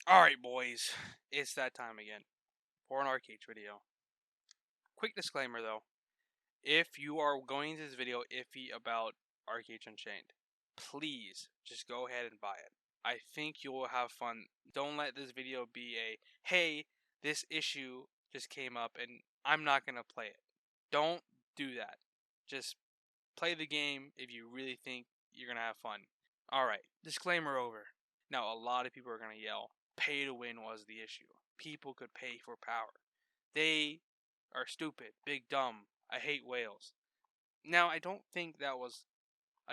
Alright, boys, it's that time again for an Archeage video. Quick disclaimer though, if you are going to this video iffy about Archeage Unchained, please just go ahead and buy it. I think you will have fun. Don't let this video be a, hey, this issue just came up and I'm not going to play it. Don't do that. Just play the game if you really think you're going to have fun. Alright, disclaimer over. Now, a lot of people are going to yell, pay to win was the issue. People could pay for power. They are stupid, big, dumb. I hate whales. Now, I don't think that was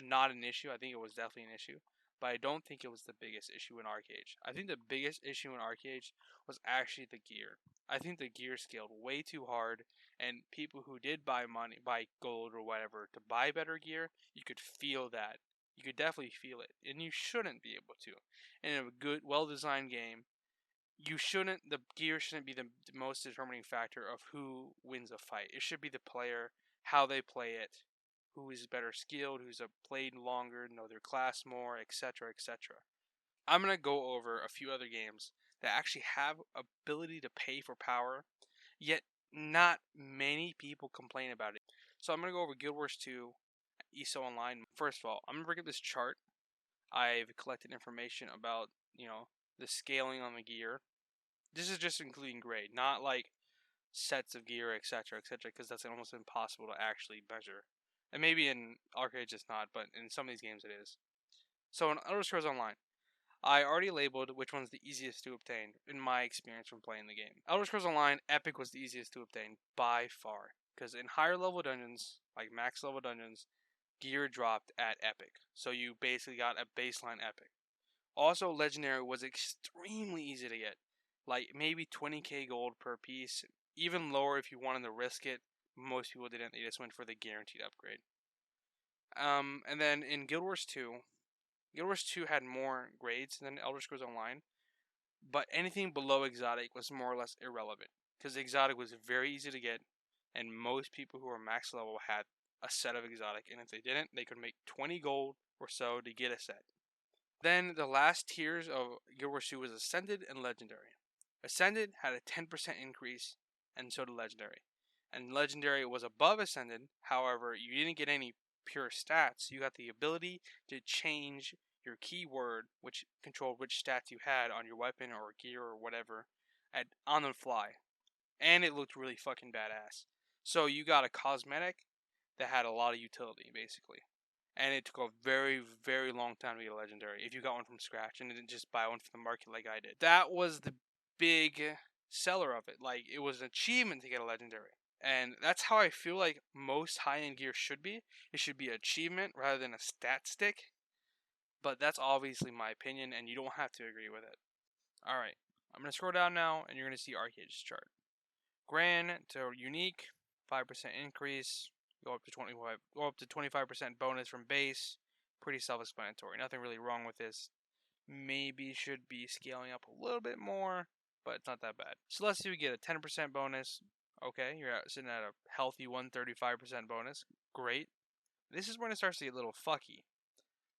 not an issue. I think it was definitely an issue. But I don't think it was the biggest issue in Archeage. I think the biggest issue in Archeage was actually the gear. I think the gear scaled way too hard, and people who did buy gold or whatever to buy better gear, you could feel that. You could definitely feel it, and you shouldn't be able to. In a good, well-designed game, the gear shouldn't be the most determining factor of who wins a fight. It should be the player, how they play it, who is better skilled, who's played longer, know their class more, etc., etc. I'm going to go over a few other games that actually have ability to pay for power, yet not many people complain about it. So I'm going to go over Guild Wars 2, ESO Online. First of all, I'm going to bring up this chart. I've collected information about, the scaling on the gear. This is just including grade, not like sets of gear, etc., etc., because that's almost impossible to actually measure. And maybe in Archeage it's not, but in some of these games it is. So in Elder Scrolls Online, I already labeled which one's the easiest to obtain in my experience from playing the game. Elder Scrolls Online, Epic was the easiest to obtain by far, because in higher level dungeons, like max level dungeons, gear dropped at Epic. So you basically got a baseline Epic. Also, Legendary was extremely easy to get. Like maybe 20k gold per piece, even lower if you wanted to risk it. Most people didn't, they just went for the guaranteed upgrade. And then in Guild Wars 2, Guild Wars 2 had more grades than Elder Scrolls Online, but anything below exotic was more or less irrelevant, because exotic was very easy to get, and most people who were max level had a set of exotic, and if they didn't, they could make 20 gold or so to get a set. Then the last tiers of Guild Wars 2 was Ascended and Legendary. Ascended had a 10% increase, and so did Legendary. And Legendary was above Ascended, however, you didn't get any pure stats. You got the ability to change your keyword, which controlled which stats you had on your weapon or gear or whatever, on the fly. And it looked really fucking badass. So you got a cosmetic that had a lot of utility, basically. And it took a very, very long time to get a legendary if you got one from scratch and didn't just buy one from the market like I did. That was the big seller of it. Like, it was an achievement to get a legendary. And that's how I feel like most high-end gear should be. It should be an achievement rather than a stat stick. But that's obviously my opinion, and you don't have to agree with it. Alright, I'm going to scroll down now, and you're going to see Archeage's chart. Grand to unique, 5% increase. Go up to 25% bonus from base. Pretty self-explanatory. Nothing really wrong with this. Maybe should be scaling up a little bit more, but it's not that bad. Celestial, you get a 10% bonus. Okay, you're sitting at a healthy 135% bonus. Great. This is when it starts to get a little fucky.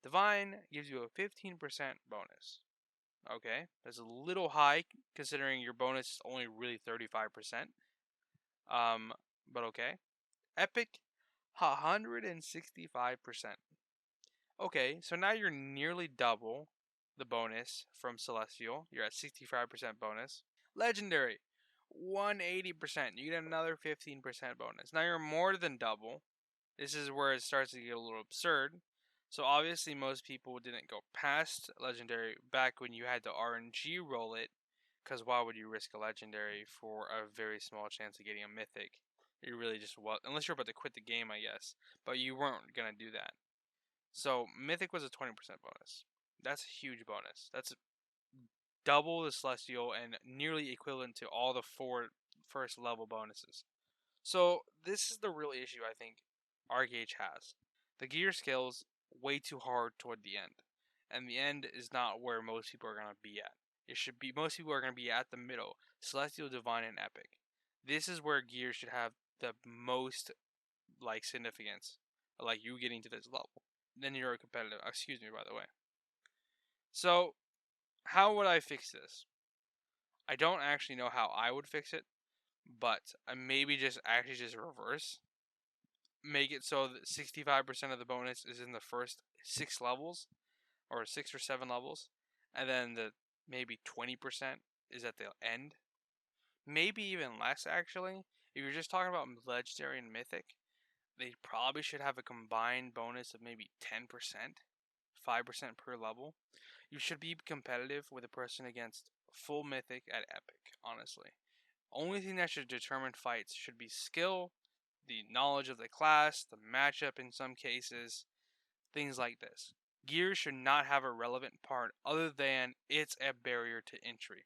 Divine gives you a 15% bonus. Okay, that's a little high considering your bonus is only really 35%. But okay. Epic, 165%. Okay, so now you're nearly double the bonus from Celestial. You're at 65% bonus. Legendary, 180%. You get another 15% bonus. Now you're more than double. This is where it starts to get a little absurd. So obviously most people didn't go past Legendary back when you had to RNG roll it. Because why would you risk a Legendary for a very small chance of getting a Mythic? You really just unless you're about to quit the game, I guess. But you weren't gonna do that. So Mythic was a 20% bonus. That's a huge bonus. That's double the Celestial and nearly equivalent to all the 4 first level bonuses. So this is the real issue I think Archeage has. The gear scales way too hard toward the end. And the end is not where most people are gonna be at. It should be most people are gonna be at the middle. Celestial, Divine, and Epic. This is where gear should have the most significance, like you getting to this level. Then you're a competitive. Excuse me, by the way. So, how would I fix this? I don't actually know how I would fix it, but maybe just reverse. Make it so that 65% of the bonus is in the first 6 levels, or 6 or 7 levels, and then the maybe 20% is at the end. Maybe even less, actually. If you're just talking about Legendary and Mythic, they probably should have a combined bonus of maybe 10%, 5% per level. You should be competitive with a person against full Mythic at Epic, honestly. Only thing that should determine fights should be skill, the knowledge of the class, the matchup in some cases, things like this. Gear should not have a relevant part other than it's a barrier to entry.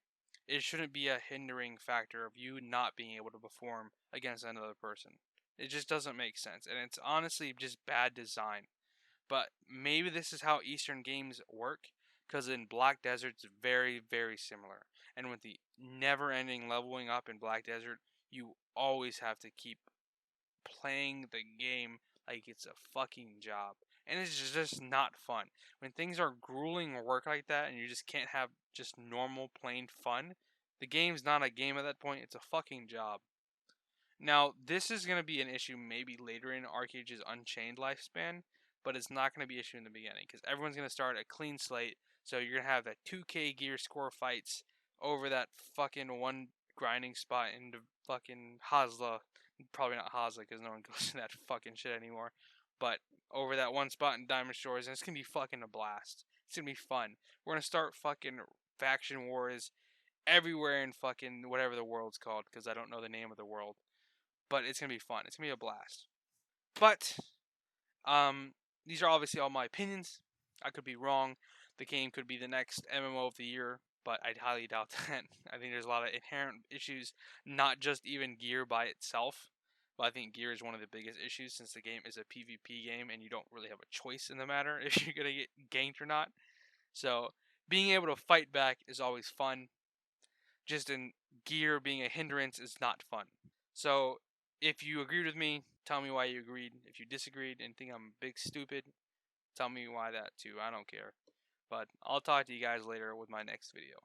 It shouldn't be a hindering factor of you not being able to perform against another person. It just doesn't make sense, and it's honestly just bad design. But maybe this is how Eastern games work, because in Black Desert it's very, very similar. And with the never-ending leveling up in Black Desert, you always have to keep playing the game like it's a fucking job. And it's just not fun. When things are grueling work like that and you just can't have just normal plain fun, the game's not a game at that point, it's a fucking job. Now, this is going to be an issue maybe later in Archeage's Unchained lifespan, but it's not going to be an issue in the beginning because everyone's going to start a clean slate. So you're going to have that 2K gear score fights over that fucking one grinding spot in the fucking Hazla. Probably not Hazla because no one goes to that fucking shit anymore. But over that one spot in Diamond Shores, and it's going to be fucking a blast. It's going to be fun. We're going to start fucking faction wars everywhere in fucking whatever the world's called because I don't know the name of the world, but it's gonna be fun. It's gonna be a blast. But um, these are obviously all my opinions. I could be wrong. The game could be the next MMO of the year, but I highly doubt that. I think there's a lot of inherent issues, not just even gear by itself. But I think gear is one of the biggest issues since the game is a PvP game and you don't really have a choice in the matter if you're gonna get ganked or not. So being able to fight back is always fun. Just in gear being a hindrance is not fun. So if you agreed with me, tell me why you agreed. If you disagreed and think I'm big stupid, tell me why that too. I don't care. But I'll talk to you guys later with my next video.